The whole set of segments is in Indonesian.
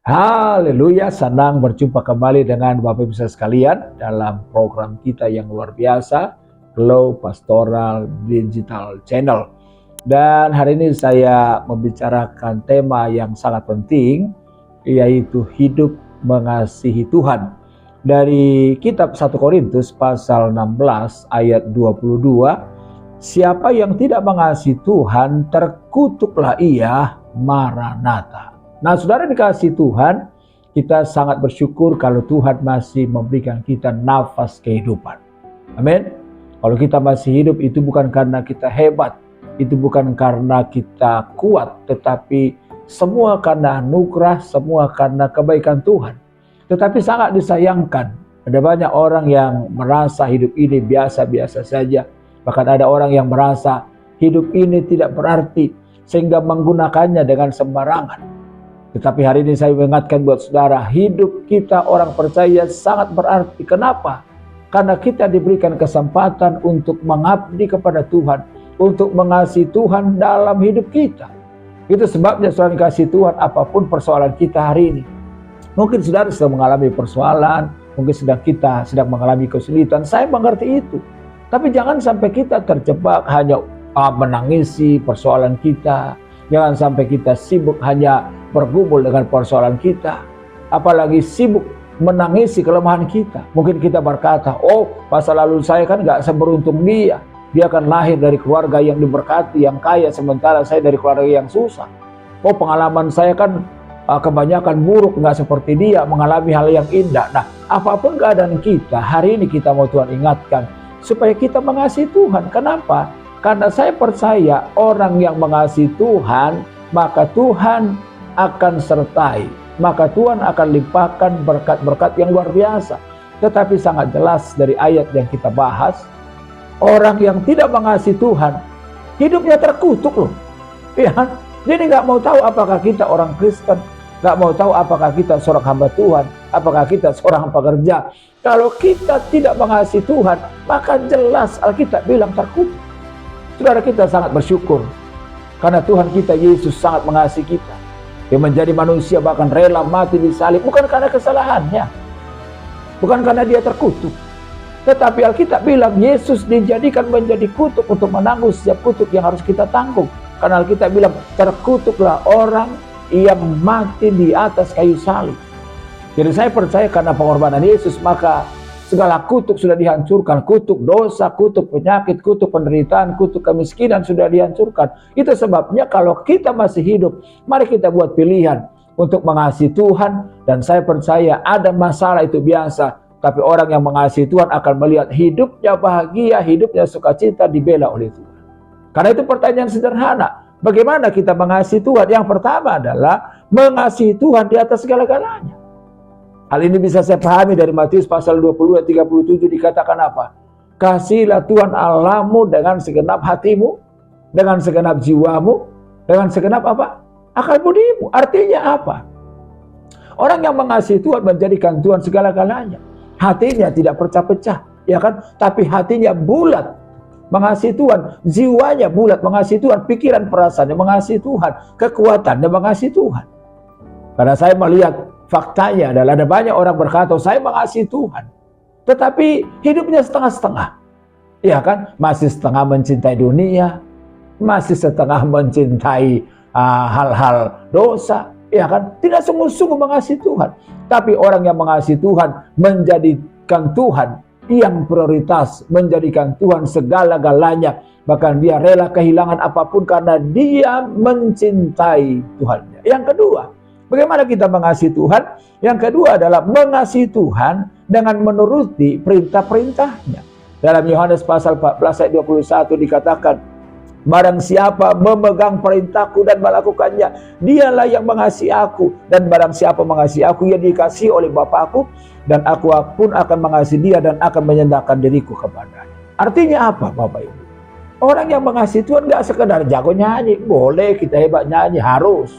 Haleluya, senang berjumpa kembali dengan Bapak Ibu sekalian dalam program kita yang luar biasa, Glow Pastoral Digital Channel. Dan hari ini saya membicarakan tema yang sangat penting, yaitu hidup mengasihi Tuhan. Dari kitab 1 Korintus pasal 16 ayat 22, siapa yang tidak mengasihi Tuhan, terkutuklah ia, Maranatha. Nah, saudara dikasih Tuhan, kita sangat bersyukur kalau Tuhan masih memberikan kita nafas kehidupan. Amin. Kalau kita masih hidup itu bukan karena kita hebat, itu bukan karena kita kuat, tetapi semua karena anugerah, semua karena kebaikan Tuhan. Tetapi sangat disayangkan, ada banyak orang yang merasa hidup ini biasa-biasa saja. Bahkan ada orang yang merasa hidup ini tidak berarti, sehingga menggunakannya dengan sembarangan. Tetapi hari ini saya mengingatkan buat saudara, hidup kita orang percaya sangat berarti. Kenapa? Karena kita diberikan kesempatan untuk mengabdi kepada Tuhan, untuk mengasihi Tuhan dalam hidup kita. Itu sebabnya saudara dikasihi Tuhan, apapun persoalan kita hari ini. Mungkin saudara sedang mengalami persoalan, mungkin kita sedang mengalami kesulitan. Saya mengerti itu. Tapi jangan sampai kita terjebak hanya menangisi persoalan kita. Jangan sampai kita sibuk hanya bergumul dengan persoalan kita, apalagi sibuk menangisi kelemahan kita. Mungkin kita berkata, oh masa lalu saya kan gak seberuntung dia kan lahir dari keluarga yang diberkati, yang kaya, sementara saya dari keluarga yang susah. Oh pengalaman saya kan kebanyakan buruk, gak seperti dia mengalami hal yang indah. Nah, apapun keadaan kita, hari ini kita mau Tuhan ingatkan supaya kita mengasihi Tuhan. Kenapa? Karena saya percaya orang yang mengasihi Tuhan, maka Tuhan akan sertai, maka Tuhan akan limpahkan berkat-berkat yang luar biasa. Tetapi sangat jelas dari ayat yang kita bahas, orang yang tidak mengasihi Tuhan, hidupnya terkutuk loh. Ya, jadi nggak mau tahu apakah kita orang Kristen, nggak mau tahu apakah kita seorang hamba Tuhan, apakah kita seorang pekerja. Kalau kita tidak mengasihi Tuhan, maka jelas Alkitab bilang terkutuk. Saudara, kita sangat bersyukur karena Tuhan kita Yesus sangat mengasihi kita. Dia menjadi manusia bahkan rela mati di salib, bukan karena kesalahannya, bukan karena dia terkutuk. Tetapi Alkitab bilang Yesus dijadikan menjadi kutuk untuk menanggung setiap kutuk yang harus kita tanggung. Karena Alkitab bilang terkutuklah orang yang mati di atas kayu salib. Jadi saya percaya karena pengorbanan Yesus, maka segala kutuk sudah dihancurkan. Kutuk dosa, kutuk penyakit, kutuk penderitaan, kutuk kemiskinan sudah dihancurkan. Itu sebabnya kalau kita masih hidup, mari kita buat pilihan untuk mengasihi Tuhan. Dan saya percaya ada masalah itu biasa, tapi orang yang mengasihi Tuhan akan melihat hidupnya bahagia, hidupnya sukacita, dibela oleh Tuhan. Karena itu pertanyaan sederhana, bagaimana kita mengasihi Tuhan? Yang pertama adalah mengasihi Tuhan di atas segala-galanya. Hal ini bisa saya pahami dari Matius pasal 20 ayat 37, dikatakan apa? Kasihilah Tuhan Allahmu dengan segenap hatimu, dengan segenap jiwamu, dengan segenap apa? Akal budimu. Artinya apa? Orang yang mengasihi Tuhan menjadikan Tuhan segala-galanya. Hatinya tidak pecah-pecah, ya kan? Tapi hatinya bulat mengasihi Tuhan, jiwanya bulat mengasihi Tuhan, pikiran perasaannya mengasihi Tuhan, kekuatannya mengasihi Tuhan. Karena saya melihat faktanya adalah ada banyak orang berkata saya mengasihi Tuhan, tetapi hidupnya setengah-setengah, ya kan? Masih setengah mencintai dunia, masih setengah mencintai hal-hal dosa, ya kan? Tidak sungguh-sungguh mengasihi Tuhan. Tapi orang yang mengasihi Tuhan menjadikan Tuhan yang prioritas, menjadikan Tuhan segala-galanya, bahkan dia rela kehilangan apapun karena dia mencintai Tuhannya. Yang kedua, bagaimana kita mengasihi Tuhan? Yang kedua adalah mengasihi Tuhan dengan menuruti perintah-perintahnya. Dalam Yohanes pasal 14 ayat 21 dikatakan, barang siapa memegang perintahku dan melakukannya, dialah yang mengasihi aku. Dan barang siapa mengasihi aku, ia dikasihi oleh Bapa-Ku, dan aku pun akan mengasihi dia dan akan menyatakan diriku kepadanya. Artinya apa, Bapak Ibu? Orang yang mengasihi Tuhan gak sekedar jago nyanyi. Boleh kita hebat nyanyi, harus.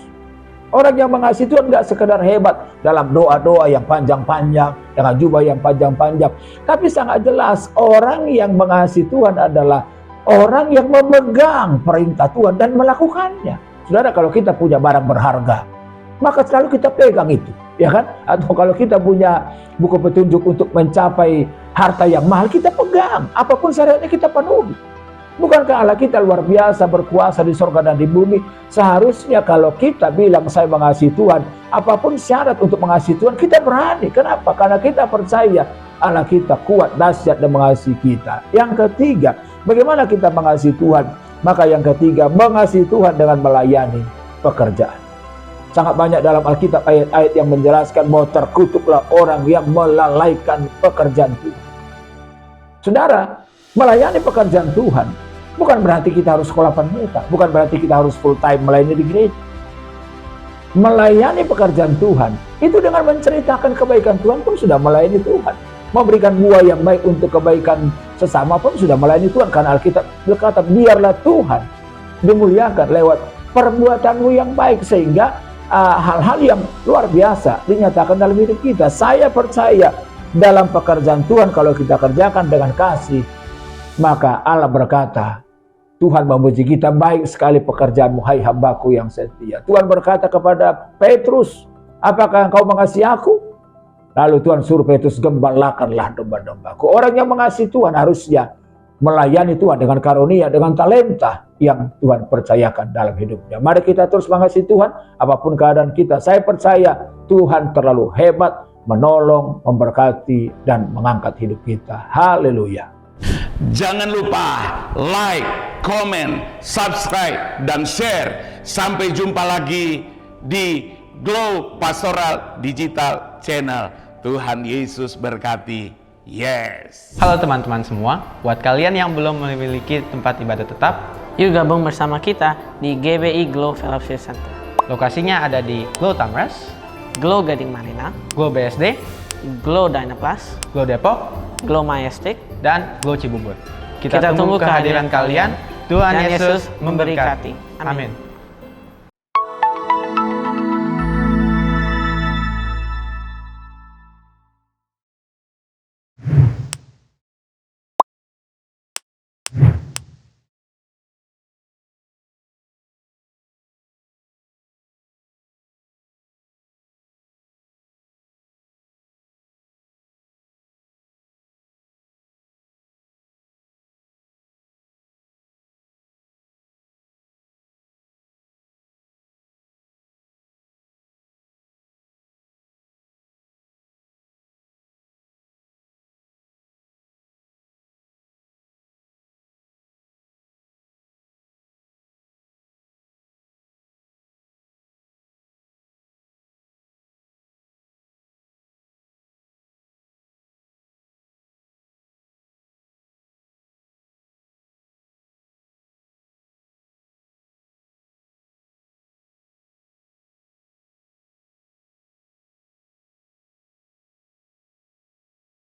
Orang yang mengasihi Tuhan gak sekedar hebat dalam doa-doa yang panjang-panjang, dengan jubah yang panjang-panjang. Tapi sangat jelas orang yang mengasihi Tuhan adalah orang yang memegang perintah Tuhan dan melakukannya. Saudara, kalau kita punya barang berharga, maka selalu kita pegang itu, ya kan? Atau kalau kita punya buku petunjuk untuk mencapai harta yang mahal, kita pegang. Apapun syaratnya kita penuhi. Bukankah Allah kita luar biasa berkuasa di sorga dan di bumi? Seharusnya kalau kita bilang saya mengasihi Tuhan, apapun syarat untuk mengasihi Tuhan, kita berani. Kenapa? Karena kita percaya Allah kita kuat, dahsyat, dan mengasihi kita. Yang ketiga, bagaimana kita mengasihi Tuhan? Maka yang ketiga, mengasihi Tuhan dengan melayani pekerjaan. Sangat banyak dalam Alkitab ayat-ayat yang menjelaskan bahwa terkutuklah orang yang melalaikan pekerjaan Tuhan. Saudara, melayani pekerjaan Tuhan bukan berarti kita harus sekolah pendeta, bukan berarti kita harus full time melayani di gereja. Melayani pekerjaan Tuhan itu dengan menceritakan kebaikan Tuhan pun sudah melayani Tuhan. Memberikan buah yang baik untuk kebaikan sesama pun sudah melayani Tuhan. Karena Alkitab berkata, biarlah Tuhan dimuliakan lewat perbuatanmu yang baik, sehingga hal-hal yang luar biasa dinyatakan dalam hidup kita. Saya percaya dalam pekerjaan Tuhan, kalau kita kerjakan dengan kasih, maka Allah berkata, Tuhan memuji kita, baik sekali pekerjaanmu, hai hambaku yang setia. Tuhan berkata kepada Petrus, apakah engkau mengasihi aku? Lalu Tuhan suruh Petrus, gembalakanlah domba-dombaku. Orang yang mengasihi Tuhan harusnya melayani Tuhan dengan karunia, dengan talenta yang Tuhan percayakan dalam hidupnya. Mari kita terus mengasihi Tuhan, apapun keadaan kita. Saya percaya Tuhan terlalu hebat, menolong, memberkati, dan mengangkat hidup kita. Haleluya. Jangan lupa like, comment, subscribe, dan share. Sampai jumpa lagi di Glow Pastoral Digital Channel. Tuhan Yesus berkati. Yes. Halo teman-teman semua, buat kalian yang belum memiliki tempat ibadah tetap, yuk gabung bersama kita di GBI Glow Fellowship Center. lokasinya ada di Glow Tamres, Glow Gading Marina, Glow BSD, Glow Dynaplus, Glow Depok, Glow Majestic, dan Glow Cibubur. Kita tunggu kehadiran kalian. Tuhan Yesus memberkati. Amin. Amin.